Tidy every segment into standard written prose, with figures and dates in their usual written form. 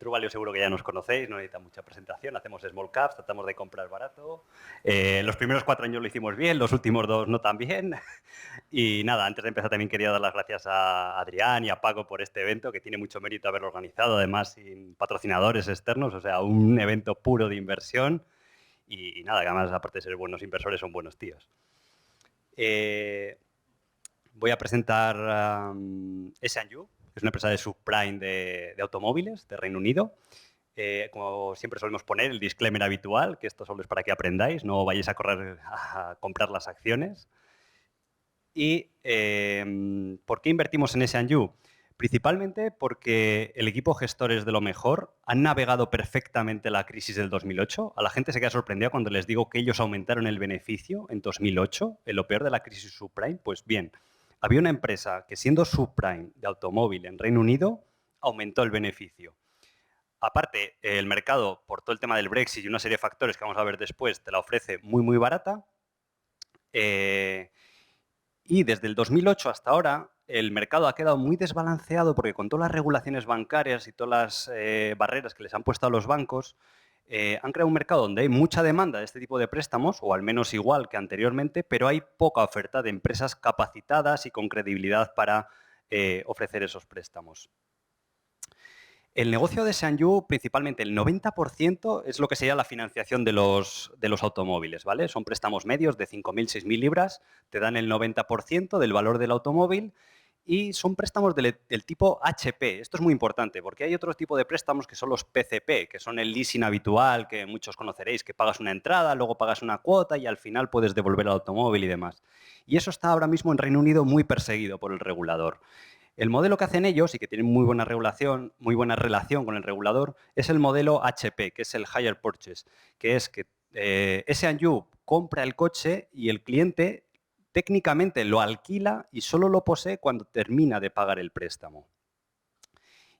Truvalio seguro que ya nos conocéis, no necesita mucha presentación, hacemos small caps, tratamos de comprar barato. Los primeros 4 años lo hicimos bien, los últimos 2 no tan bien. Y nada, antes de empezar también quería dar las gracias a Adrián y a Paco por este evento, que tiene mucho mérito haberlo organizado, además sin patrocinadores externos, o sea, un evento puro de inversión. Y nada, que además, aparte de ser buenos inversores, son buenos tíos. Voy a presentar S&U, que es una empresa de subprime de automóviles de Reino Unido. Como siempre solemos poner el disclaimer habitual, que esto solo es para que aprendáis, no vayáis a correr a comprar las acciones. ¿Y por qué invertimos en S&U? Principalmente porque el equipo gestores de lo mejor han navegado perfectamente la crisis del 2008. A la gente se queda sorprendida cuando les digo que ellos aumentaron el beneficio en 2008, en lo peor de la crisis subprime. Pues bien, había una empresa que, siendo subprime de automóvil en Reino Unido, aumentó el beneficio. Aparte, el mercado, por todo el tema del Brexit y una serie de factores que vamos a ver después, te la ofrece muy, muy barata. Y desde el 2008 hasta ahora, el mercado ha quedado muy desbalanceado porque con todas las regulaciones bancarias y todas las barreras que les han puesto a los bancos, han creado un mercado donde hay mucha demanda de este tipo de préstamos, o al menos igual que anteriormente, pero hay poca oferta de empresas capacitadas y con credibilidad para ofrecer esos préstamos. El negocio de S&U, principalmente el 90%, es lo que sería la financiación de los automóviles, ¿vale? Son préstamos medios de 5.000, 6.000 libras, te dan el 90% del valor del automóvil y son préstamos del tipo HP. Esto es muy importante porque hay otro tipo de préstamos que son los PCP, que son el leasing habitual que muchos conoceréis, que pagas una entrada, luego pagas una cuota y al final puedes devolver el automóvil y demás. Y eso está ahora mismo en Reino Unido muy perseguido por el regulador. El modelo que hacen ellos, y que tienen muy buena relación con el regulador, es el modelo HP, que es el Hire Purchase, que es que S&U compra el coche y el cliente técnicamente lo alquila y solo lo posee cuando termina de pagar el préstamo.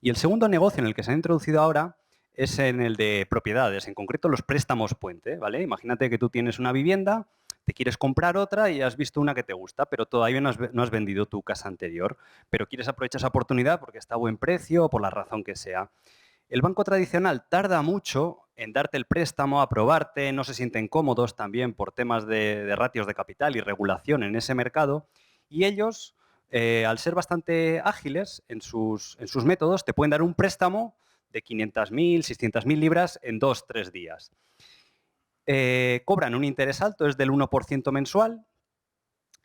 Y el segundo negocio en el que se ha introducido ahora es en el de propiedades, en concreto los préstamos puente, ¿vale? Imagínate que tú tienes una vivienda, te quieres comprar otra y has visto una que te gusta, pero todavía no has vendido tu casa anterior, pero quieres aprovechar esa oportunidad porque está a buen precio o por la razón que sea. El banco tradicional tarda mucho en darte el préstamo, aprobarte, no se sienten cómodos también por temas de ratios de capital y regulación en ese mercado, y ellos, al ser bastante ágiles en sus métodos, te pueden dar un préstamo de 500.000, 600.000 libras en 2-3 días. Cobran un interés alto, es del 1% mensual,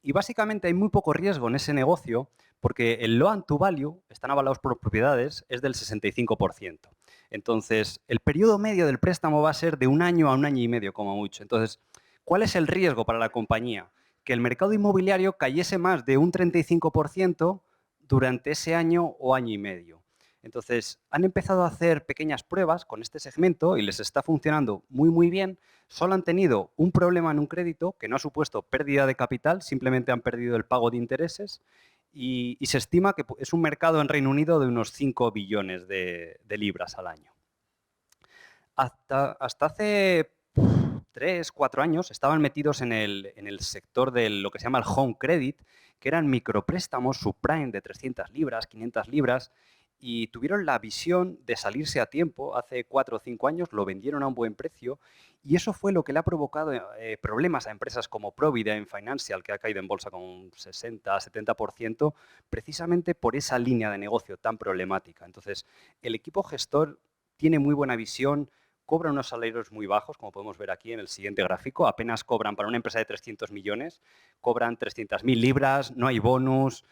y básicamente hay muy poco riesgo en ese negocio porque el loan to value, están avalados por propiedades, es del 65%. Entonces, el periodo medio del préstamo va a ser de 1 año a 1 año y medio, como mucho. Entonces, ¿cuál es el riesgo para la compañía? Que el mercado inmobiliario cayese más de un 35% durante ese año o año y medio. Entonces, han empezado a hacer pequeñas pruebas con este segmento y les está funcionando muy, muy bien. Solo han tenido un problema en un crédito que no ha supuesto pérdida de capital, simplemente han perdido el pago de intereses y se estima que es un mercado en Reino Unido de unos 5 billones de libras al año. Hasta hace 3, 4 años estaban metidos en el sector de lo que se llama el home credit, que eran micropréstamos subprime de 300 libras, 500 libras, y tuvieron la visión de salirse a tiempo. Hace 4 o 5 años lo vendieron a un buen precio y eso fue lo que le ha provocado problemas a empresas como Provident Financial, que ha caído en bolsa con un 60-70%, precisamente por esa línea de negocio tan problemática. Entonces, el equipo gestor tiene muy buena visión, cobran unos salarios muy bajos, como podemos ver aquí en el siguiente gráfico. Apenas cobran, para una empresa de 300 millones, cobran 300.000 libras, no hay bonus.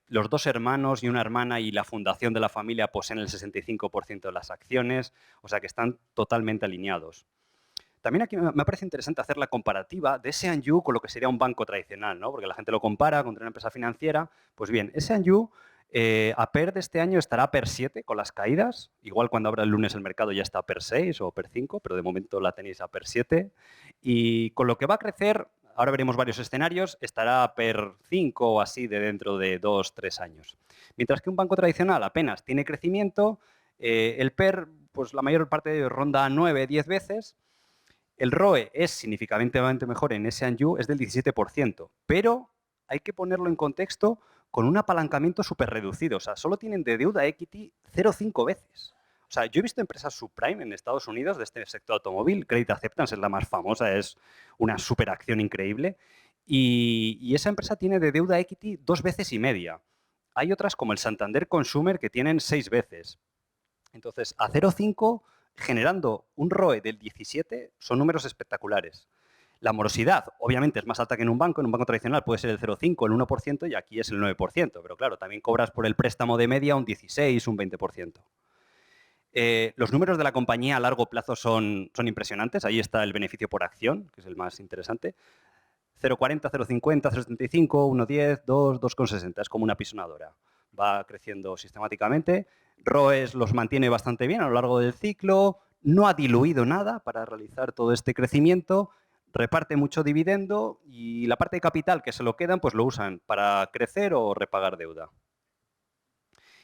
Los 2 hermanos y una hermana y la fundación de la familia poseen el 65% de las acciones, o sea que están totalmente alineados. También aquí me parece interesante hacer la comparativa de S&U con lo que sería un banco tradicional, ¿no? Porque la gente lo compara contra una empresa financiera. Pues bien, S&U a PER de este año estará a PER 7 con las caídas. Igual cuando abra el lunes el mercado ya está a PER 6 o PER 5, pero de momento la tenéis a PER 7. Y con lo que va a crecer, ahora veremos varios escenarios, estará a PER 5 o así de dentro de 2-3 años. Mientras que un banco tradicional apenas tiene crecimiento, el PER, pues la mayor parte de ellos ronda 9-10 veces. El ROE es significativamente mejor en S&U, es del 17%, pero hay que ponerlo en contexto con un apalancamiento súper reducido. O sea, solo tienen de deuda equity 0,5 veces. O sea, yo he visto empresas subprime en Estados Unidos de este sector automóvil. Credit Acceptance es la más famosa, es una superacción increíble. Y esa empresa tiene de deuda equity 2 veces y media. Hay otras como el Santander Consumer que tienen 6 veces. Entonces, a 0,5 generando un ROE del 17 son números espectaculares. La morosidad, obviamente, es más alta que en un banco. En un banco tradicional puede ser el 0,5, el 1% y aquí es el 9%. Pero claro, también cobras por el préstamo de media un 16, un 20%. Los números de la compañía a largo plazo son impresionantes. Ahí está el beneficio por acción, que es el más interesante. 0,40, 0,50, 0,75, 1,10, 2, 2,60. Es como una pisonadora. Va creciendo sistemáticamente. ROEs los mantiene bastante bien a lo largo del ciclo. No ha diluido nada para realizar todo este crecimiento. Reparte mucho dividendo y la parte de capital que se lo quedan, pues lo usan para crecer o repagar deuda.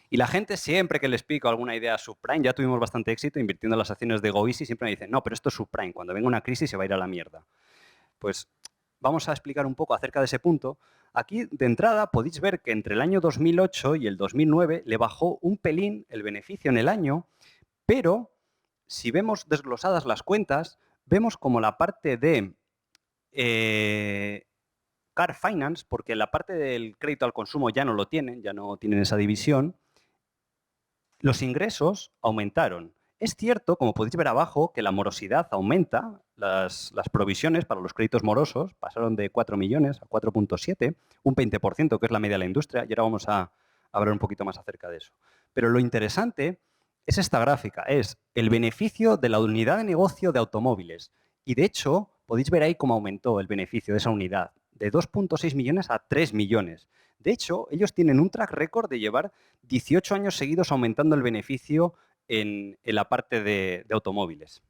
Y la gente siempre que les explico alguna idea subprime, ya tuvimos bastante éxito invirtiendo en las acciones de Govies y siempre me dicen, no, pero esto es subprime, cuando venga una crisis se va a ir a la mierda. Pues vamos a explicar un poco acerca de ese punto. Aquí, de entrada, podéis ver que entre el año 2008 y el 2009 le bajó un pelín el beneficio en el año, pero si vemos desglosadas las cuentas, vemos como la parte de Car Finance, porque la parte del crédito al consumo ya no tienen esa división, los ingresos aumentaron. Es cierto, como podéis ver abajo, que la morosidad aumenta, las provisiones para los créditos morosos pasaron de 4 millones a 4,7, un 20%, que es la media de la industria, y ahora vamos a hablar un poquito más acerca de eso. Pero lo interesante es esta gráfica, es el beneficio de la unidad de negocio de automóviles. Y de hecho, podéis ver ahí cómo aumentó el beneficio de esa unidad, de 2,6 millones a 3 millones. De hecho, ellos tienen un track record de llevar 18 años seguidos aumentando el beneficio en la parte de automóviles.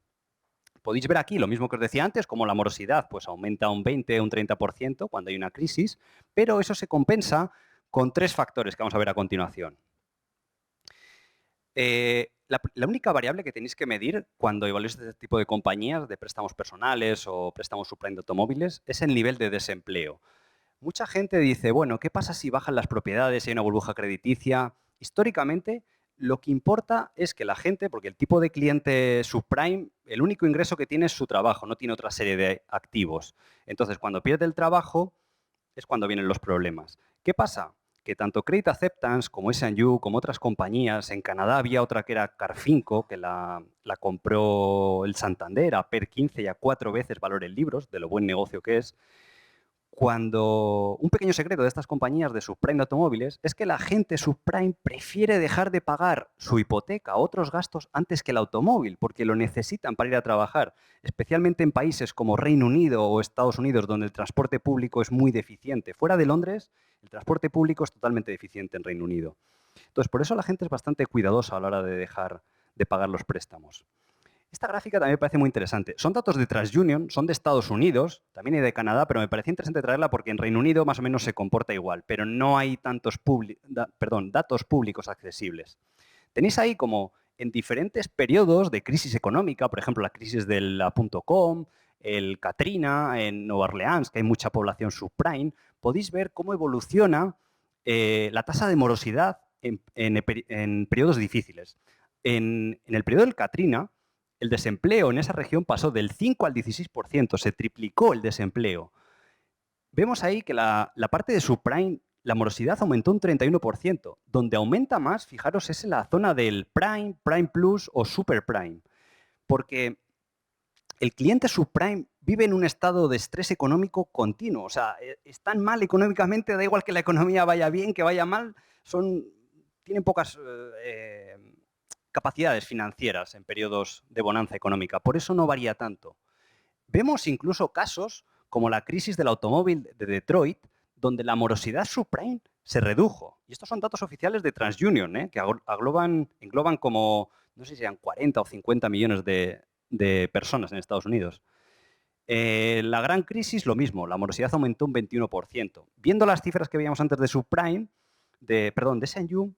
Podéis ver aquí lo mismo que os decía antes, como la morosidad pues aumenta un 20 o un 30% cuando hay una crisis, pero eso se compensa con 3 factores que vamos a ver a continuación. La única variable que tenéis que medir cuando evaluáis este tipo de compañías, de préstamos personales o préstamos subprime de automóviles, es el nivel de desempleo. Mucha gente dice, bueno, ¿qué pasa si bajan las propiedades, si hay una burbuja crediticia? Históricamente, lo que importa es que la gente, porque el tipo de cliente subprime, el único ingreso que tiene es su trabajo, no tiene otra serie de activos. Entonces, cuando pierde el trabajo, es cuando vienen los problemas. ¿Qué pasa? Que tanto Credit Acceptance como S&U, como otras compañías, en Canadá había otra que era Carfinco, que la compró el Santander a PER 15 y a 4 veces valor en libros, de lo buen negocio que es. Cuando un pequeño secreto de estas compañías de subprime de automóviles es que la gente subprime prefiere dejar de pagar su hipoteca o otros gastos antes que el automóvil, porque lo necesitan para ir a trabajar, especialmente en países como Reino Unido o Estados Unidos, donde el transporte público es muy deficiente. Fuera de Londres, el transporte público es totalmente deficiente en Reino Unido. Entonces, por eso la gente es bastante cuidadosa a la hora de dejar de pagar los préstamos. Esta gráfica también me parece muy interesante. Son datos de TransUnion, son de Estados Unidos, también hay de Canadá, pero me parece interesante traerla porque en Reino Unido más o menos se comporta igual, pero no hay tantos datos públicos accesibles. Tenéis ahí como en diferentes periodos de crisis económica, por ejemplo, la crisis de la .com, el Katrina en Nueva Orleans, que hay mucha población subprime, podéis ver cómo evoluciona la tasa de morosidad en periodos difíciles. En el periodo del Katrina, el desempleo en esa región pasó del 5 al 16%, se triplicó el desempleo. Vemos ahí que la parte de subprime, la morosidad aumentó un 31%. Donde aumenta más, fijaros, es en la zona del prime, prime plus o super prime. Porque el cliente subprime vive en un estado de estrés económico continuo. O sea, están mal económicamente, da igual que la economía vaya bien, que vaya mal, tienen pocas capacidades financieras en periodos de bonanza económica. Por eso no varía tanto. Vemos incluso casos como la crisis del automóvil de Detroit, donde la morosidad subprime se redujo. Y estos son datos oficiales de TransUnion, que engloban como, no sé si eran 40 o 50 millones de personas en Estados Unidos. La gran crisis, lo mismo, la morosidad aumentó un 21%. Viendo las cifras que veíamos antes de subprime, de S&U,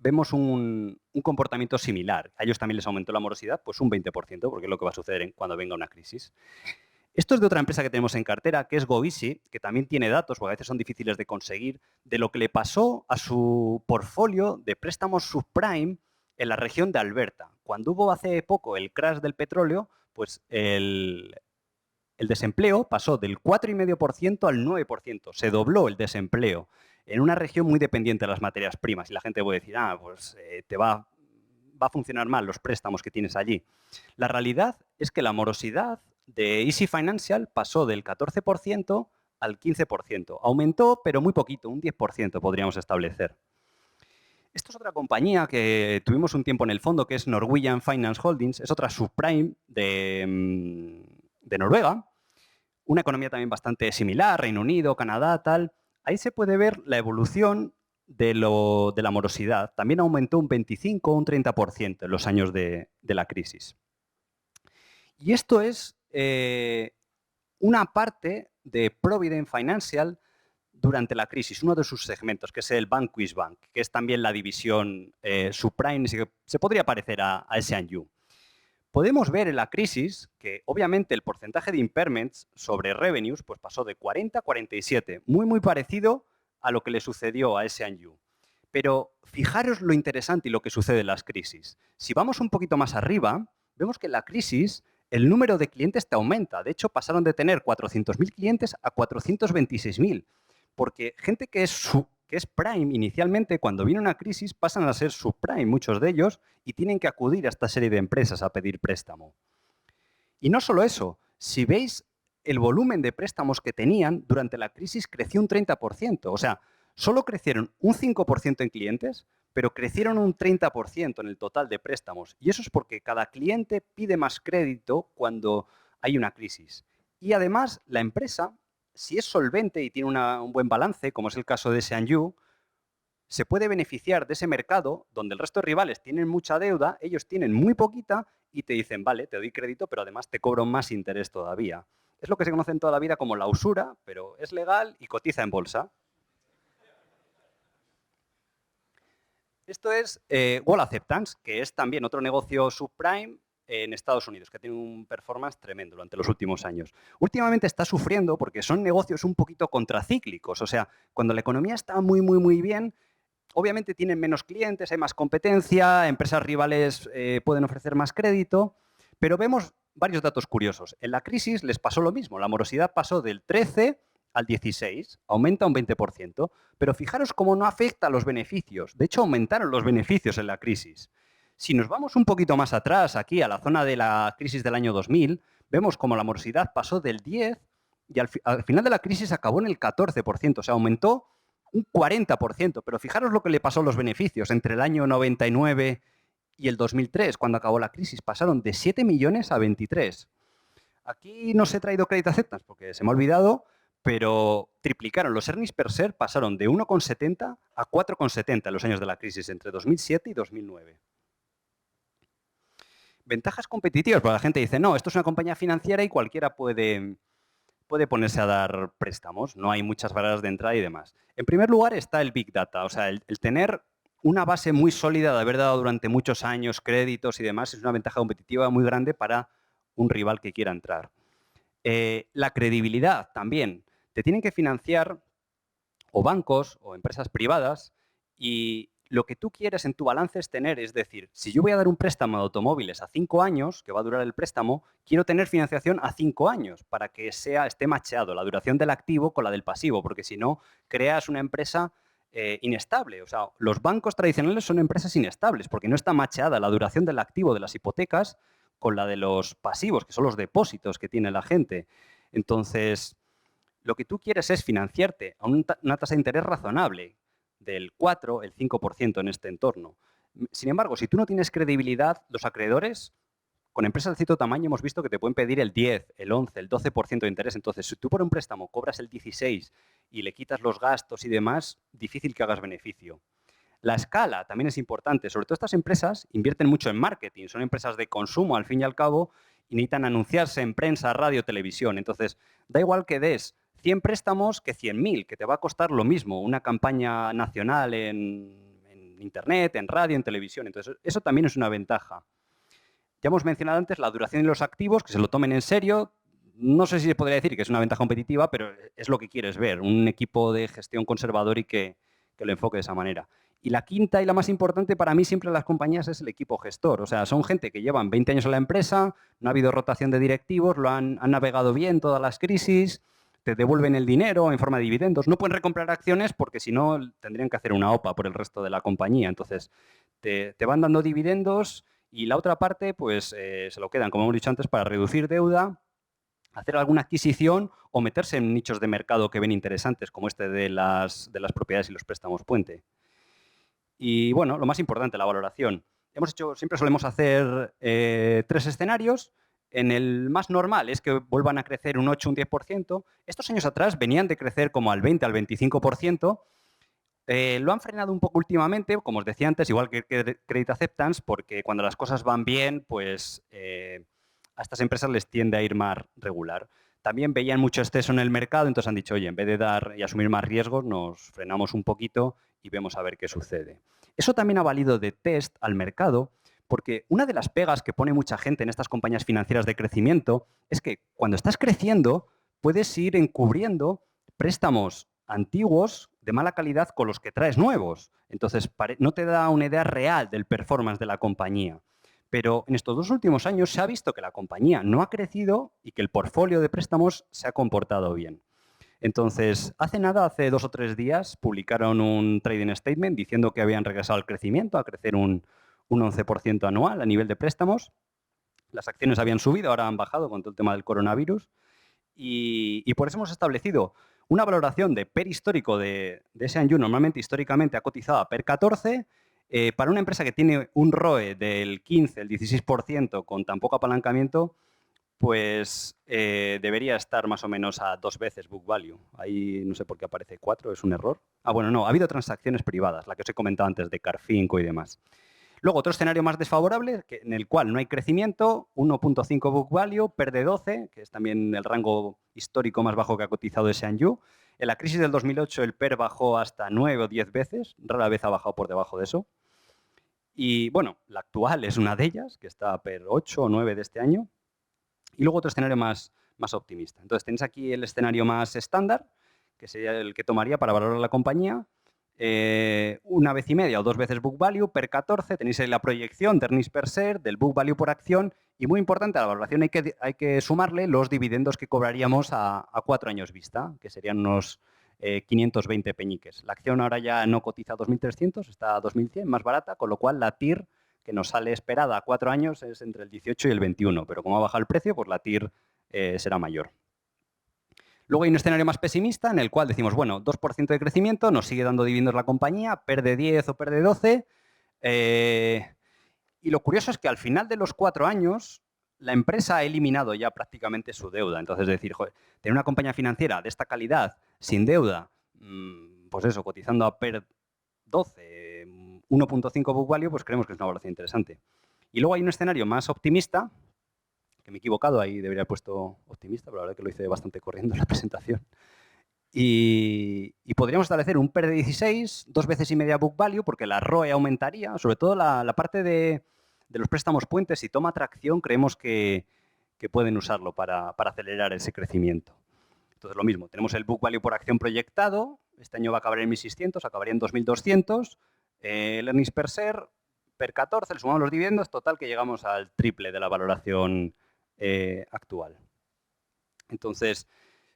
vemos un comportamiento similar. A ellos también les aumentó la morosidad, pues un 20%, porque es lo que va a suceder cuando venga una crisis. Esto es de otra empresa que tenemos en cartera, que es Goviesi, que también tiene datos, porque a veces son difíciles de conseguir, de lo que le pasó a su portfolio de préstamos subprime en la región de Alberta. Cuando hubo hace poco el crash del petróleo, pues el desempleo pasó del 4,5% al 9%. Se dobló el desempleo en una región muy dependiente de las materias primas. Y la gente puede decir, pues te va a funcionar mal los préstamos que tienes allí. La realidad es que la morosidad de Easy Financial pasó del 14% al 15%. Aumentó, pero muy poquito, un 10% podríamos establecer. Esto es otra compañía que tuvimos un tiempo en el fondo, que es Norwegian Finance Holdings. Es otra subprime de Noruega. Una economía también bastante similar, Reino Unido, Canadá, tal. Ahí se puede ver la evolución de la morosidad. También aumentó un 25 o un 30% en los años de la crisis. Y esto es una parte de Provident Financial durante la crisis, uno de sus segmentos, que es el Vanquish Bank, que es también la división subprime, se podría parecer a S&U. Podemos ver en la crisis que, obviamente, el porcentaje de impairments sobre revenues pues pasó de 40 a 47, muy parecido a lo que le sucedió a S&U. Pero fijaros lo interesante y lo que sucede en las crisis. Si vamos un poquito más arriba, vemos que en la crisis el número de clientes te aumenta. De hecho, pasaron de tener 400.000 clientes a 426.000. Porque gente que es prime inicialmente, cuando viene una crisis, pasan a ser subprime, muchos de ellos, y tienen que acudir a esta serie de empresas a pedir préstamo. Y no solo eso, si veis el volumen de préstamos que tenían, durante la crisis creció un 30%. O sea, solo crecieron un 5% en clientes, pero crecieron un 30% en el total de préstamos. Y eso es porque cada cliente pide más crédito cuando hay una crisis. Y además, la empresa, si es solvente y tiene un buen balance, como es el caso de S&U, se puede beneficiar de ese mercado donde el resto de rivales tienen mucha deuda, ellos tienen muy poquita y te dicen, vale, te doy crédito, pero además te cobro más interés todavía. Es lo que se conoce en toda la vida como la usura, pero es legal y cotiza en bolsa. Esto es Wall Acceptance, que es también otro negocio subprime en Estados Unidos, que tiene un performance tremendo durante los últimos años. Últimamente está sufriendo porque son negocios un poquito contracíclicos. O sea, cuando la economía está muy bien, obviamente tienen menos clientes, hay más competencia, empresas rivales pueden ofrecer más crédito, pero vemos varios datos curiosos. En la crisis les pasó lo mismo. La morosidad pasó del 13 al 16, aumenta un 20%, pero fijaros cómo no afecta a los beneficios. De hecho, aumentaron los beneficios en la crisis. Si nos vamos un poquito más atrás, aquí a la zona de la crisis del año 2000, vemos cómo la morosidad pasó del 10 y al final de la crisis acabó en el 14%, o sea, aumentó un 40%, pero fijaros lo que le pasó a los beneficios entre el año 99 y el 2003, cuando acabó la crisis, pasaron de 7 millones a 23. Aquí no os he traído Credit Acceptance porque se me ha olvidado, pero triplicaron. Los earnings per share pasaron de 1,70 a 4,70 en los años de la crisis, entre 2007 y 2009. Ventajas competitivas, porque la gente dice, no, esto es una compañía financiera y cualquiera puede ponerse a dar préstamos. No hay muchas barreras de entrada y demás. En primer lugar está el Big Data, o sea, el tener una base muy sólida de haber dado durante muchos años créditos y demás es una ventaja competitiva muy grande para un rival que quiera entrar. La credibilidad también. Te tienen que financiar o bancos o empresas privadas y lo que tú quieres en tu balance es tener, es decir, si yo voy a dar un préstamo de automóviles a 5 años, que va a durar el préstamo, quiero tener financiación a 5 años para que esté macheado la duración del activo con la del pasivo, porque si no, creas una empresa inestable. O sea, los bancos tradicionales son empresas inestables porque no está macheada la duración del activo de las hipotecas con la de los pasivos, que son los depósitos que tiene la gente. Entonces, lo que tú quieres es financiarte a una tasa de interés razonable, del 4, el 5% en este entorno. Sin embargo, si tú no tienes credibilidad, los acreedores, con empresas de cierto tamaño, hemos visto que te pueden pedir el 10, el 11, el 12% de interés. Entonces, si tú por un préstamo cobras el 16 y le quitas los gastos y demás, difícil que hagas beneficio. La escala también es importante. Sobre todo estas empresas invierten mucho en marketing. Son empresas de consumo, al fin y al cabo, y necesitan anunciarse en prensa, radio, televisión. Entonces, da igual que des 100 préstamos que 100.000, que te va a costar lo mismo una campaña nacional en Internet, en radio, en televisión. Entonces, eso también es una ventaja. Ya hemos mencionado antes la duración de los activos, que se lo tomen en serio. No sé si se podría decir que es una ventaja competitiva, pero es lo que quieres ver, un equipo de gestión conservador y que lo enfoque de esa manera. Y la quinta y la más importante para mí siempre en las compañías es el equipo gestor. O sea, son gente que llevan 20 años en la empresa, no ha habido rotación de directivos, han navegado bien todas las crisis, te devuelven el dinero en forma de dividendos. No pueden recomprar acciones porque si no tendrían que hacer una OPA por el resto de la compañía. Entonces, te van dando dividendos y la otra parte pues se lo quedan, como hemos dicho antes, para reducir deuda, hacer alguna adquisición o meterse en nichos de mercado que ven interesantes, como este de las propiedades y los préstamos puente. Y bueno, lo más importante, la valoración. Siempre solemos hacer 3 escenarios. En el más normal es que vuelvan a crecer un 8 o un 10%. Estos años atrás venían de crecer como al 20 al 25%. Lo han frenado un poco últimamente, como os decía antes, igual que Credit Acceptance, porque cuando las cosas van bien, pues a estas empresas les tiende a ir más regular. También veían mucho exceso en el mercado, entonces han dicho, oye, en vez de dar y asumir más riesgos, nos frenamos un poquito y vemos a ver qué sucede. Eso también ha valido de test al mercado, porque una de las pegas que pone mucha gente en estas compañías financieras de crecimiento es que cuando estás creciendo puedes ir encubriendo préstamos antiguos de mala calidad con los que traes nuevos. Entonces, no te da una idea real del performance de la compañía. Pero en estos 2 últimos años se ha visto que la compañía no ha crecido y que el portfolio de préstamos se ha comportado bien. Entonces, hace 2 o 3 días, publicaron un trading statement diciendo que habían regresado al crecimiento, a crecer un 11% anual a nivel de préstamos. Las acciones habían subido, ahora han bajado con todo el tema del coronavirus. Y por eso hemos establecido una valoración de PER histórico de S&U, normalmente históricamente ha cotizado a PER 14, para una empresa que tiene un ROE del 15, el 16% con tan poco apalancamiento, pues debería estar más o menos a 2 veces book value. Ahí no sé por qué aparece 4, es un error. Ah, bueno, no, ha habido transacciones privadas, la que os he comentado antes de Carfinco y demás. Luego, otro escenario más desfavorable, en el cual no hay crecimiento, 1.5 book value, PER de 12, que es también el rango histórico más bajo que ha cotizado S&U. En la crisis del 2008 el PER bajó hasta 9 o 10 veces, rara vez ha bajado por debajo de eso. Y bueno, la actual es una de ellas, que está a PER 8 o 9 de este año. Y luego otro escenario más optimista. Entonces tenéis aquí el escenario más estándar, que sería el que tomaría para valorar la compañía. 1,5 o 2 veces book value, PER 14, tenéis ahí la proyección de earnings per share, del book value por acción, y muy importante, a la valoración hay que sumarle los dividendos que cobraríamos a 4 años vista, que serían unos 520 peñiques. La acción ahora ya no cotiza a 2.300, está a 2.100, más barata, con lo cual la TIR que nos sale esperada a 4 años es entre el 18 y el 21, pero como ha bajado el precio, pues la TIR será mayor. Luego hay un escenario más pesimista en el cual decimos, bueno, 2% de crecimiento, nos sigue dando dividendos la compañía, PER de 10 o PER de 12. Y lo curioso es que al final de los 4 años, la empresa ha eliminado ya prácticamente su deuda. Entonces, es decir, joder, tener una compañía financiera de esta calidad, sin deuda, pues eso, cotizando a PER 12, 1.5 book value, pues creemos que es una valoración interesante. Y luego hay un escenario más optimista, que me he equivocado, ahí debería haber puesto optimista, pero la verdad que lo hice bastante corriendo en la presentación. Y podríamos establecer un PER de 16, 2 veces y media book value, porque la ROE aumentaría, sobre todo la parte de los préstamos puentes, si toma tracción, creemos que pueden usarlo para acelerar ese crecimiento. Entonces, lo mismo, tenemos el book value por acción proyectado, este año va a acabar en 1.600, acabaría en 2.200, el earnings per share, PER 14, le sumamos los dividendos, total que llegamos al triple de la valoración actual. Entonces,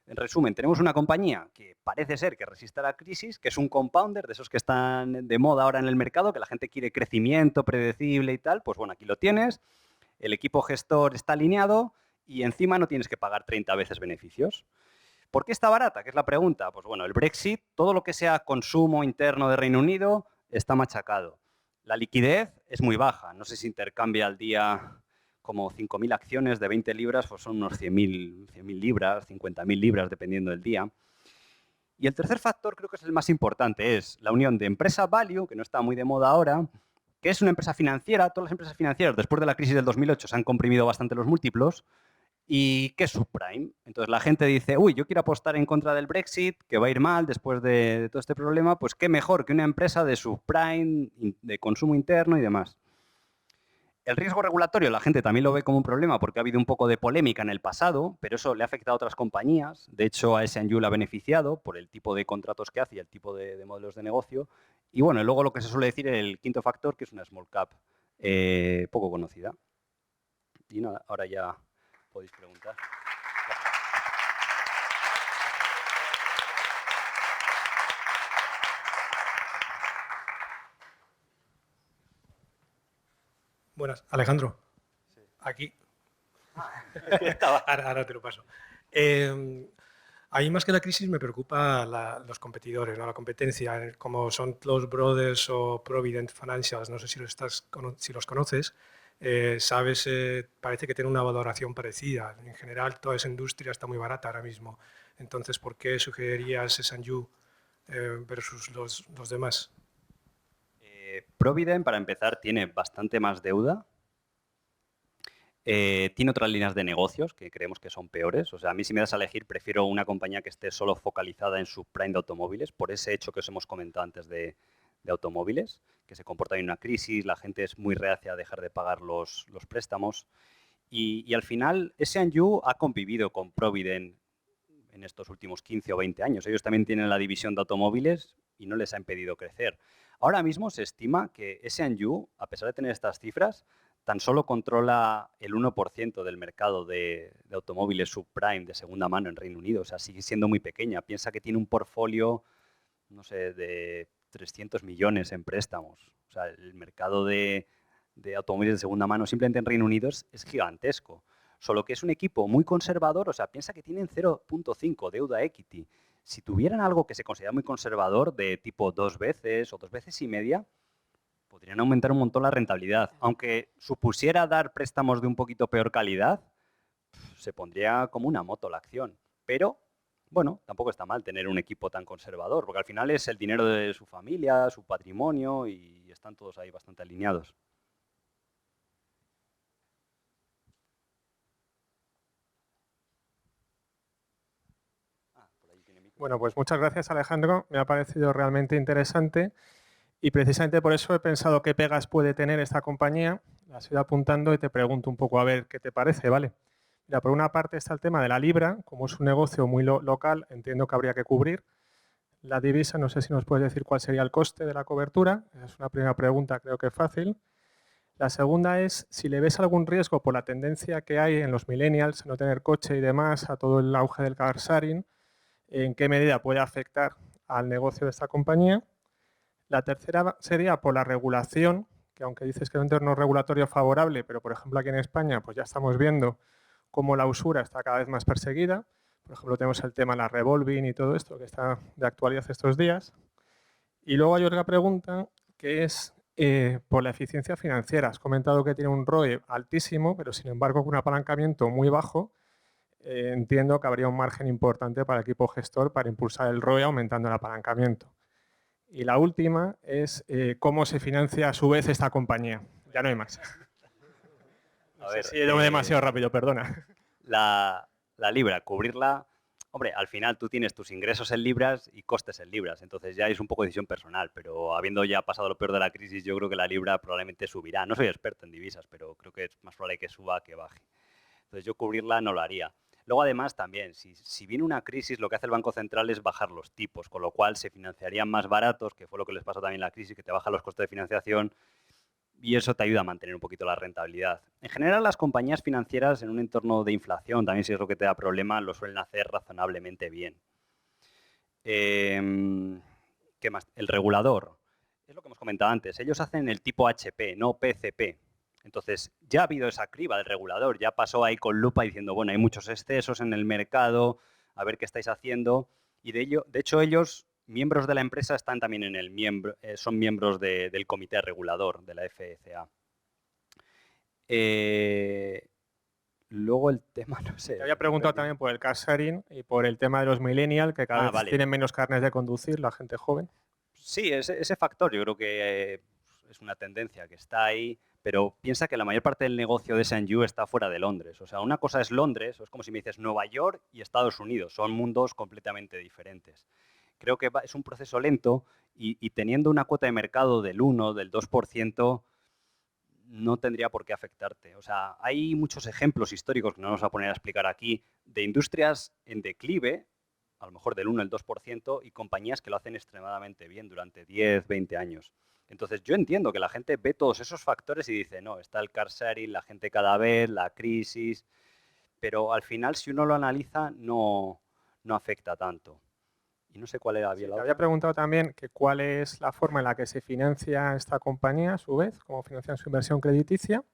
en resumen, tenemos una compañía que parece ser que resiste a la crisis, que es un compounder, de esos que están de moda ahora en el mercado, que la gente quiere crecimiento predecible y tal, pues bueno, aquí lo tienes, el equipo gestor está alineado y encima no tienes que pagar 30 veces beneficios. ¿Por qué está barata? Que es la pregunta. Pues bueno, el Brexit, todo lo que sea consumo interno de Reino Unido está machacado. La liquidez es muy baja, no sé si intercambia al día como 5.000 acciones de 20 libras, pues son unos 100.000 libras, 50.000 libras, dependiendo del día. Y el tercer factor, creo que es el más importante, es la unión de empresa value, que no está muy de moda ahora, que es una empresa financiera. Todas las empresas financieras, después de la crisis del 2008, se han comprimido bastante los múltiplos. ¿Y qué es subprime? Entonces la gente dice, uy, yo quiero apostar en contra del Brexit, que va a ir mal después de todo este problema, pues qué mejor que una empresa de subprime, de consumo interno y demás. El riesgo regulatorio la gente también lo ve como un problema porque ha habido un poco de polémica en el pasado, pero eso le ha afectado a otras compañías. De hecho, a S&U le ha beneficiado por el tipo de contratos que hace y el tipo de modelos de negocio. Y bueno, y luego lo que se suele decir el quinto factor, que es una small cap poco conocida. Y nada, ahora ya podéis preguntar. Buenas, Alejandro. Sí. Aquí. Estaba. Ahora te lo paso. Ahí más que la crisis me preocupa los competidores, ¿no? La competencia, como son Close Brothers o Provident Financials, no sé si los conoces, sabes, parece que tienen una valoración parecida. En general, toda esa industria está muy barata ahora mismo. Entonces, ¿por qué sugerirías S&U versus los demás? Provident, para empezar, tiene bastante más deuda. Tiene otras líneas de negocios que creemos que son peores. O sea, a mí si me das a elegir, prefiero una compañía que esté solo focalizada en su prime de automóviles, por ese hecho que os hemos comentado antes de automóviles, que se comporta en una crisis, la gente es muy reacia a dejar de pagar los préstamos. Y al final, S&U ha convivido con Provident en estos últimos 15 o 20 años. Ellos también tienen la división de automóviles y no les ha impedido crecer. Ahora mismo se estima que S&U, a pesar de tener estas cifras, tan solo controla el 1% del mercado de automóviles subprime de segunda mano en Reino Unido. O sea, sigue siendo muy pequeña. Piensa que tiene un portfolio, no sé, de 300 millones en préstamos. O sea, el mercado de automóviles de segunda mano simplemente en Reino Unido es gigantesco. Solo que es un equipo muy conservador, o sea, piensa que tienen 0.5 deuda equity. Si tuvieran algo que se considera muy conservador, de tipo 2 veces o 2 veces y media, podrían aumentar un montón la rentabilidad. Aunque supusiera dar préstamos de un poquito peor calidad, se pondría como una moto la acción. Pero, bueno, tampoco está mal tener un equipo tan conservador, porque al final es el dinero de su familia, su patrimonio, y están todos ahí bastante alineados. Bueno, pues muchas gracias, Alejandro. Me ha parecido realmente interesante y precisamente por eso he pensado qué pegas puede tener esta compañía. Las he ido apuntando y te pregunto un poco a ver qué te parece, ¿vale? Mira, por una parte está el tema de la libra. Como es un negocio muy local, entiendo que habría que cubrir. La divisa, no sé si nos puedes decir cuál sería el coste de la cobertura. Esa es una primera pregunta, creo que es fácil. La segunda es si le ves algún riesgo por la tendencia que hay en los millennials a no tener coche y demás, a todo el auge del car sharing, en qué medida puede afectar al negocio de esta compañía. La tercera sería por la regulación, que aunque dices que es un entorno regulatorio favorable, pero por ejemplo aquí en España pues ya estamos viendo cómo la usura está cada vez más perseguida. Por ejemplo, tenemos el tema de la revolving y todo esto que está de actualidad estos días. Y luego hay otra pregunta que es por la eficiencia financiera. Has comentado que tiene un ROE altísimo, pero sin embargo con un apalancamiento muy bajo. Entiendo que habría un margen importante para el equipo gestor para impulsar el ROE aumentando el apalancamiento. Y la última es cómo se financia a su vez esta compañía. Ya no hay más. No sé si he ido demasiado rápido, perdona. La libra, cubrirla, hombre, al final tú tienes tus ingresos en libras y costes en libras, entonces ya es un poco decisión personal, pero habiendo ya pasado lo peor de la crisis, yo creo que la libra probablemente subirá. No soy experto en divisas, pero creo que es más probable que suba que baje. Entonces yo cubrirla no lo haría. Luego además también, si viene una crisis, lo que hace el Banco Central es bajar los tipos, con lo cual se financiarían más baratos, que fue lo que les pasó también en la crisis, que te bajan los costes de financiación y eso te ayuda a mantener un poquito la rentabilidad. En general, las compañías financieras en un entorno de inflación, también si es lo que te da problema, lo suelen hacer razonablemente bien. ¿Qué más? El regulador. Es lo que hemos comentado antes. Ellos hacen el tipo HP, no PCP. Entonces, ya ha habido esa criba del regulador. Ya pasó ahí con lupa diciendo, bueno, hay muchos excesos en el mercado, a ver qué estáis haciendo. Y de hecho, ellos, miembros de la empresa, están también en el son miembros del comité regulador de la FCA. Luego el tema, no sé. Te había preguntado también por el car sharing y por el tema de los millennials, que cada vez Vale. tienen menos carnes de conducir, la gente joven. Sí, ese factor yo creo que es una tendencia que está ahí, pero piensa que la mayor parte del negocio de S&U está fuera de Londres. O sea, una cosa es Londres, es como si me dices Nueva York y Estados Unidos, son mundos completamente diferentes. Creo que es un proceso lento y teniendo una cuota de mercado del 1, del 2%, no tendría por qué afectarte. O sea, hay muchos ejemplos históricos que no nos vamos a poner a explicar aquí de industrias en declive a lo mejor del 1 al 2%, y compañías que lo hacen extremadamente bien durante 10, 20 años. Entonces, yo entiendo que la gente ve todos esos factores y dice, no, está el car sharing, la gente cada vez, la crisis, pero al final, si uno lo analiza, no afecta tanto. Y no sé cuál era bien Sí, la te había otra. preguntado también que cuál es la forma en la que se financia esta compañía, a su vez, cómo financian su inversión crediticia.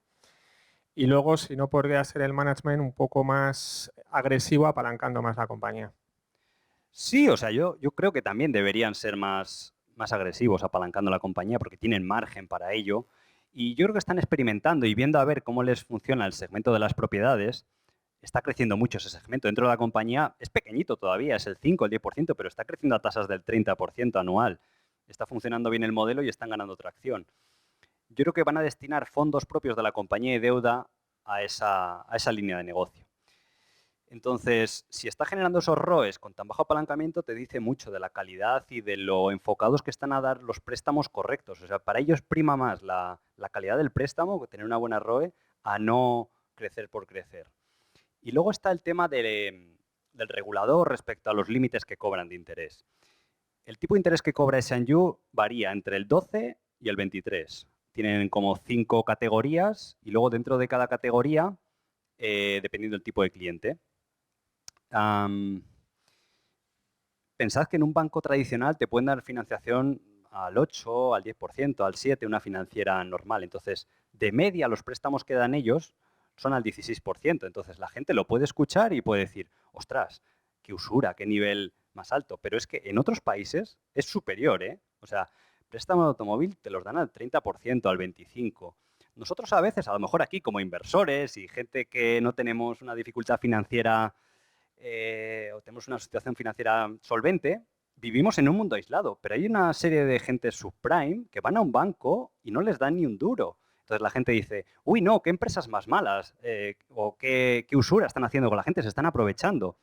Y luego, si no podría ser el management un poco más agresivo, apalancando más la compañía. Sí, o sea, yo creo que también deberían ser más agresivos apalancando la compañía porque tienen margen para ello. Y yo creo que están experimentando y viendo a ver cómo les funciona el segmento de las propiedades. Está creciendo mucho ese segmento. Dentro de la compañía es pequeñito todavía, es el 5, el 10%, pero está creciendo a tasas del 30% anual. Está funcionando bien el modelo y están ganando tracción. Yo creo que van a destinar fondos propios de la compañía y deuda a esa línea de negocio. Entonces, si está generando esos ROEs con tan bajo apalancamiento, te dice mucho de la calidad y de lo enfocados que están a dar los préstamos correctos. O sea, para ellos prima más la calidad del préstamo, tener una buena ROE, a no crecer por crecer. Y luego está el tema del regulador respecto a los límites que cobran de interés. El tipo de interés que cobra S&U varía entre el 12 y el 23. Tienen como 5 categorías y luego dentro de cada categoría, dependiendo del tipo de cliente. Pensad que en un banco tradicional te pueden dar financiación al 8, al 10%, al 7%, una financiera normal. Entonces, de media, los préstamos que dan ellos son al 16%. Entonces, la gente lo puede escuchar y puede decir, ostras, qué usura, qué nivel más alto. Pero es que en otros países es superior, ¿eh? O sea, préstamo de automóvil te los dan al 30%, al 25%. Nosotros a veces, a lo mejor aquí como inversores y gente que no tenemos una dificultad financiera o tenemos una situación financiera solvente, vivimos en un mundo aislado, pero hay una serie de gente subprime que van a un banco y no les dan ni un duro. Entonces la gente dice, uy, no, qué empresas más malas, o qué usura están haciendo con la gente, se están aprovechando.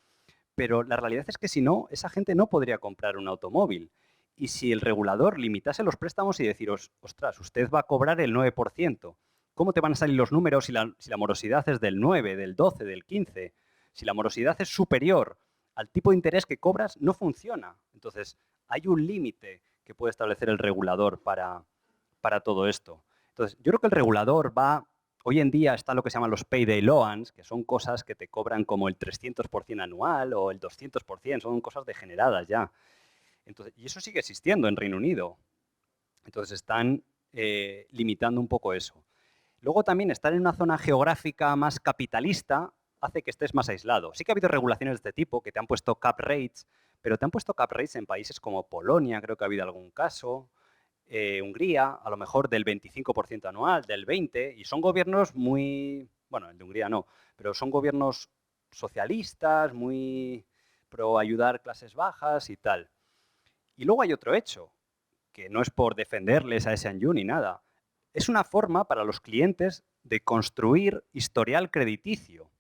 Pero la realidad es que si no, esa gente no podría comprar un automóvil. Y si el regulador limitase los préstamos y deciros, ostras, usted va a cobrar el 9%, ¿cómo te van a salir los números si la morosidad es del 9, del 12, del 15? Si la morosidad es superior al tipo de interés que cobras, no funciona. Entonces, hay un límite que puede establecer el regulador para todo esto. Entonces, yo creo que el regulador hoy en día está lo que se llaman los payday loans, que son cosas que te cobran como el 300% anual o el 200%, son cosas degeneradas ya. Entonces, y eso sigue existiendo en Reino Unido. Entonces, están limitando un poco eso. Luego también estar en una zona geográfica más capitalista hace que estés más aislado. Sí que ha habido regulaciones de este tipo que te han puesto cap rates, pero te han puesto cap rates en países como Polonia, creo que ha habido algún caso, Hungría, a lo mejor del 25% anual, del 20%, y son gobiernos muy, bueno, el de Hungría no, pero son gobiernos socialistas, muy pro ayudar clases bajas y tal. Y luego hay otro hecho, que no es por defenderles a S&U ni nada, es una forma para los clientes de construir historial crediticio.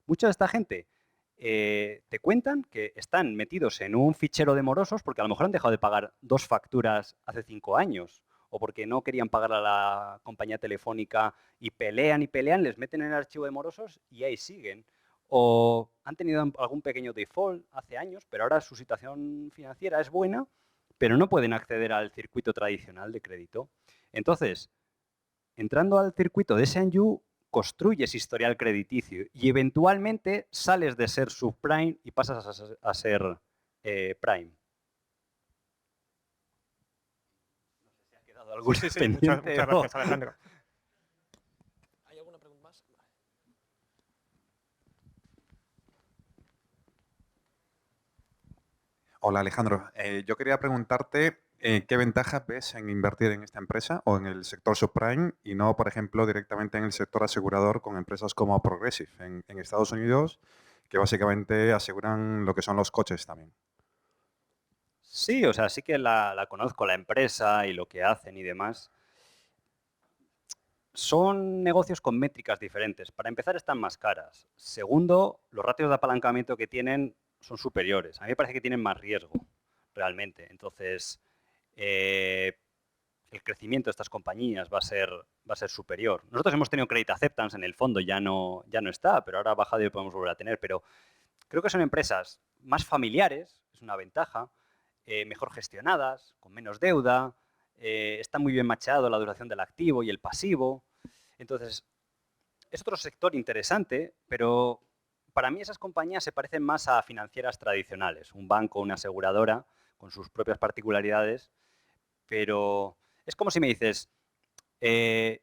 Mucha de esta gente te cuentan que están metidos en un fichero de morosos porque a lo mejor han dejado de pagar 2 facturas hace 5 años o porque no querían pagar a la compañía telefónica y pelean, les meten en el archivo de morosos y ahí siguen. O han tenido algún pequeño default hace años, pero ahora su situación financiera es buena, pero no pueden acceder al circuito tradicional de crédito. Entonces, entrando al circuito de S&U, construyes historial crediticio y eventualmente sales de ser subprime y pasas a ser prime. No sé si ha quedado alguna Sí, sí, muchas, pendiente muchas o... gracias, Alejandro. ¿Hay alguna pregunta más? Hola Alejandro, yo quería preguntarte qué ventajas ves en invertir en esta empresa o en el sector subprime y no, por ejemplo, directamente en el sector asegurador con empresas como Progressive en Estados Unidos, que básicamente aseguran lo que son los coches también. Sí, o sea, sí que la conozco, la empresa y lo que hacen y demás. Son negocios con métricas diferentes. Para empezar, están más caras. Segundo, los ratios de apalancamiento que tienen son superiores. A mí me parece que tienen más riesgo, realmente. Entonces, eh, el crecimiento de estas compañías va a ser superior. Nosotros hemos tenido credit acceptance en el fondo, ya no está, pero ahora ha bajado y lo podemos volver a tener. Pero creo que son empresas más familiares, es una ventaja, mejor gestionadas, con menos deuda, está muy bien machado la duración del activo y el pasivo. Entonces, es otro sector interesante, pero para mí esas compañías se parecen más a financieras tradicionales, un banco, una aseguradora, con sus propias particularidades, pero es como si me dices,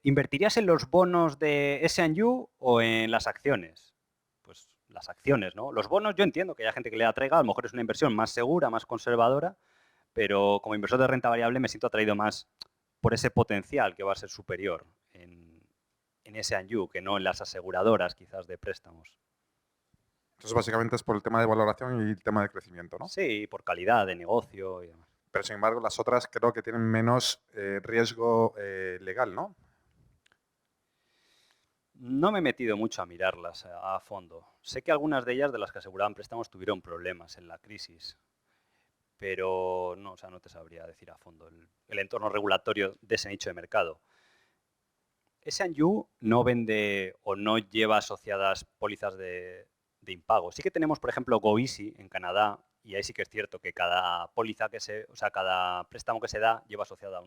¿invertirías en los bonos de S&U o en las acciones? Pues las acciones, ¿no? Los bonos yo entiendo que haya gente que le atraiga, a lo mejor es una inversión más segura, más conservadora, pero como inversor de renta variable me siento atraído más por ese potencial que va a ser superior en S&U que no en las aseguradoras quizás de préstamos. Entonces, básicamente es por el tema de valoración y el tema de crecimiento, ¿no? Sí, por calidad de negocio y demás. Pero, sin embargo, las otras creo que tienen menos riesgo legal, ¿no? No me he metido mucho a mirarlas a fondo. Sé que algunas de ellas, de las que aseguraban préstamos, tuvieron problemas en la crisis, pero no, o sea, no te sabría decir a fondo el entorno regulatorio de ese nicho de mercado. S&U no vende o no lleva asociadas pólizas de impago. Sí que tenemos, por ejemplo, GoEasy en Canadá, y ahí sí que es cierto que cada póliza o sea, cada préstamo que se da lleva asociada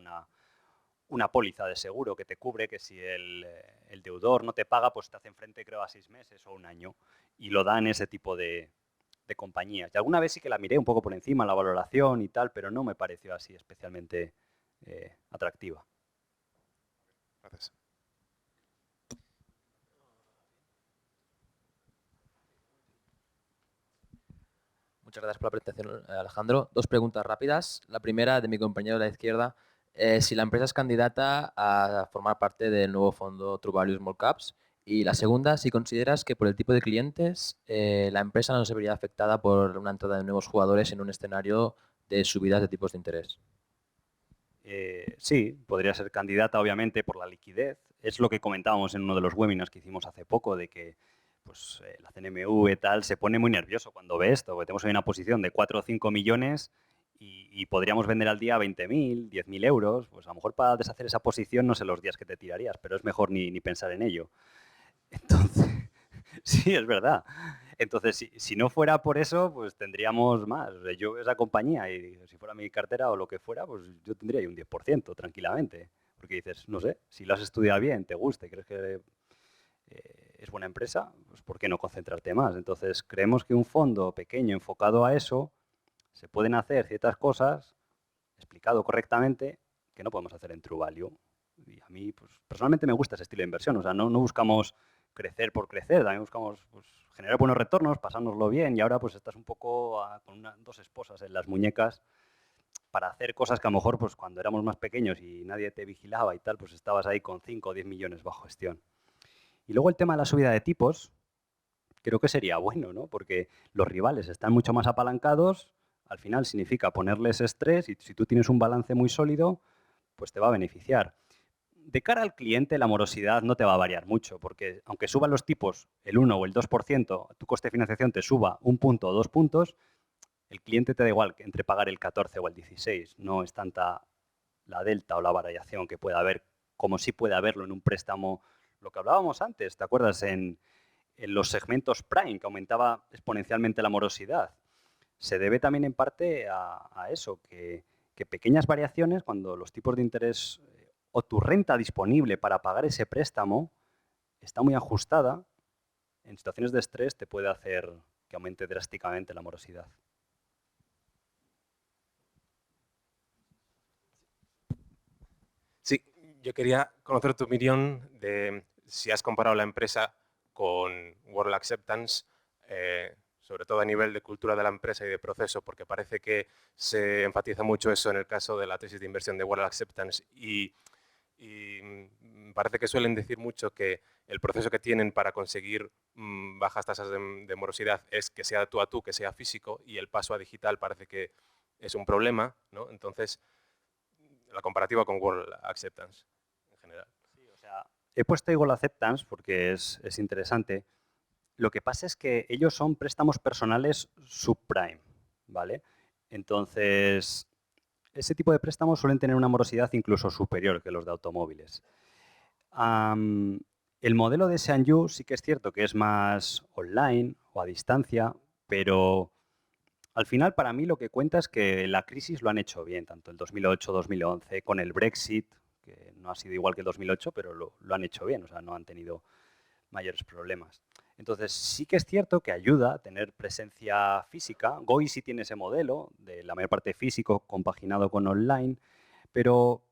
una póliza de seguro que te cubre que si el deudor no te paga, pues te hacen frente, creo, a 6 meses o un año. Y lo dan ese tipo de compañías. Y alguna vez sí que la miré un poco por encima, la valoración y tal, pero no me pareció así especialmente atractiva. Gracias. Muchas gracias por la presentación, Alejandro. Dos preguntas rápidas. La primera, de mi compañero de la izquierda, si la empresa es candidata a formar parte del nuevo fondo True Value Small Caps. Y la segunda, si consideras que por el tipo de clientes la empresa no se vería afectada por una entrada de nuevos jugadores en un escenario de subidas de tipos de interés. Sí, podría ser candidata, obviamente, por la liquidez. Es lo que comentábamos en uno de los webinars que hicimos hace poco, de que pues, la CNMV y tal se pone muy nervioso cuando ve esto, porque tenemos ahí una posición de 4 o 5 millones y podríamos vender al día 20.000, 10.000 euros. Pues a lo mejor para deshacer esa posición no sé los días que te tirarías, pero es mejor ni pensar en ello. Entonces, sí, es verdad. Entonces, si no fuera por eso, pues tendríamos más. O sea, yo esa compañía, y si fuera mi cartera o lo que fuera, pues yo tendría ahí un 10% tranquilamente. Porque dices, no sé, si lo has estudiado bien, te gusta y crees que es buena empresa, pues ¿por qué no concentrarte más? Entonces, creemos que un fondo pequeño enfocado a eso, se pueden hacer ciertas cosas, explicado correctamente, que no podemos hacer en True Value. Y a mí, pues, personalmente me gusta ese estilo de inversión. O sea, no buscamos crecer por crecer, también buscamos pues, generar buenos retornos, pasárnoslo bien y ahora pues estás un poco con dos esposas en las muñecas para hacer cosas que a lo mejor pues cuando éramos más pequeños y nadie te vigilaba y tal, pues estabas ahí con 5 o 10 millones bajo gestión. Y luego el tema de la subida de tipos, creo que sería bueno, ¿no? Porque los rivales están mucho más apalancados, al final significa ponerles estrés y si tú tienes un balance muy sólido, pues te va a beneficiar. De cara al cliente, la morosidad no te va a variar mucho, porque aunque suban los tipos el 1 o el 2%, tu coste de financiación te suba un punto o 2 puntos, el cliente te da igual que entre pagar el 14 o el 16. No es tanta la delta o la variación que pueda haber, como sí puede haberlo en un préstamo. Lo que hablábamos antes, ¿te acuerdas? En los segmentos prime, que aumentaba exponencialmente la morosidad. Se debe también en parte a eso, que pequeñas variaciones, cuando los tipos de interés o tu renta disponible para pagar ese préstamo está muy ajustada, en situaciones de estrés te puede hacer que aumente drásticamente la morosidad. Sí, yo quería conocer tu opinión de si has comparado la empresa con World Acceptance, sobre todo a nivel de cultura de la empresa y de proceso, porque parece que se enfatiza mucho eso en el caso de la tesis de inversión de World Acceptance y parece que suelen decir mucho que el proceso que tienen para conseguir bajas tasas de morosidad es que sea tú a tú, que sea físico, y el paso a digital parece que es un problema, ¿no? Entonces, la comparativa con World Acceptance en general. Sí, o sea, he puesto Eagle Acceptance porque es interesante. Lo que pasa es que ellos son préstamos personales subprime, ¿vale? Entonces, ese tipo de préstamos suelen tener una morosidad incluso superior que los de automóviles. El modelo de S&U sí que es cierto que es más online o a distancia, pero Al final, para mí, lo que cuenta es que la crisis lo han hecho bien, tanto el 2008-2011, con el Brexit, que no ha sido igual que el 2008, pero lo han hecho bien, o sea, no han tenido mayores problemas. Entonces, sí que es cierto que ayuda a tener presencia física. Goi sí tiene ese modelo, de la mayor parte físico compaginado con online, pero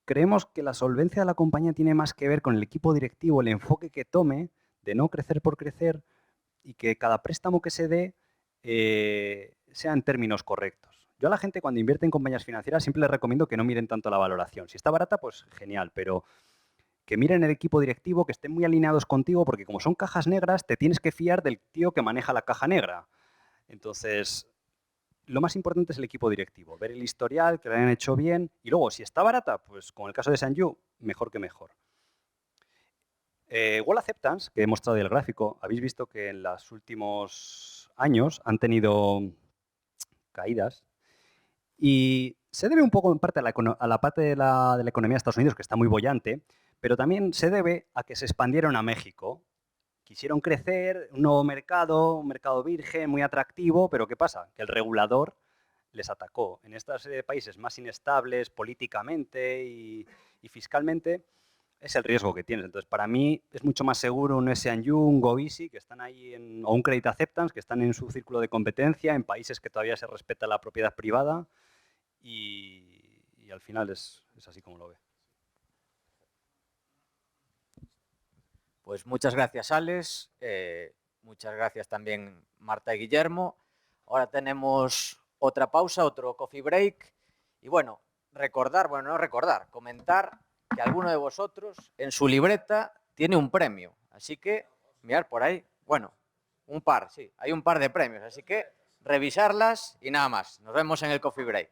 creemos que la solvencia de la compañía tiene más que ver con el equipo directivo, el enfoque que tome de no crecer por crecer y que cada préstamo que se dé sea en términos correctos. Yo a la gente cuando invierte en compañías financieras siempre les recomiendo que no miren tanto la valoración. Si está barata, pues genial, pero que miren el equipo directivo, que estén muy alineados contigo, porque como son cajas negras, te tienes que fiar del tío que maneja la caja negra. Entonces, lo más importante es el equipo directivo, ver el historial, que lo hayan hecho bien, y luego, si está barata, pues como el caso de Sanju, mejor que mejor. Wall Acceptance, que he mostrado el gráfico, habéis visto que en los últimos años han tenido caídas y se debe un poco en parte a la parte de la economía de Estados Unidos, que está muy boyante, pero también se debe a que se expandieron a México. Quisieron crecer, un nuevo mercado, un mercado virgen, muy atractivo, pero ¿qué pasa? Que el regulador les atacó. En estos países más inestables políticamente y fiscalmente, es el riesgo que tienes. Entonces, para mí es mucho más seguro un S&U, un GoEasy, que están ahí, o un Credit Acceptance, que están en su círculo de competencia, en países que todavía se respeta la propiedad privada y al final es así como lo ve. Pues muchas gracias, Alex. Muchas gracias también, Marta y Guillermo. Ahora tenemos otra pausa, otro coffee break. Y bueno, comentar que alguno de vosotros en su libreta tiene un premio. Así que, mirad por ahí, bueno, un par, sí, hay un par de premios. Así que revisarlas y nada más. Nos vemos en el coffee break.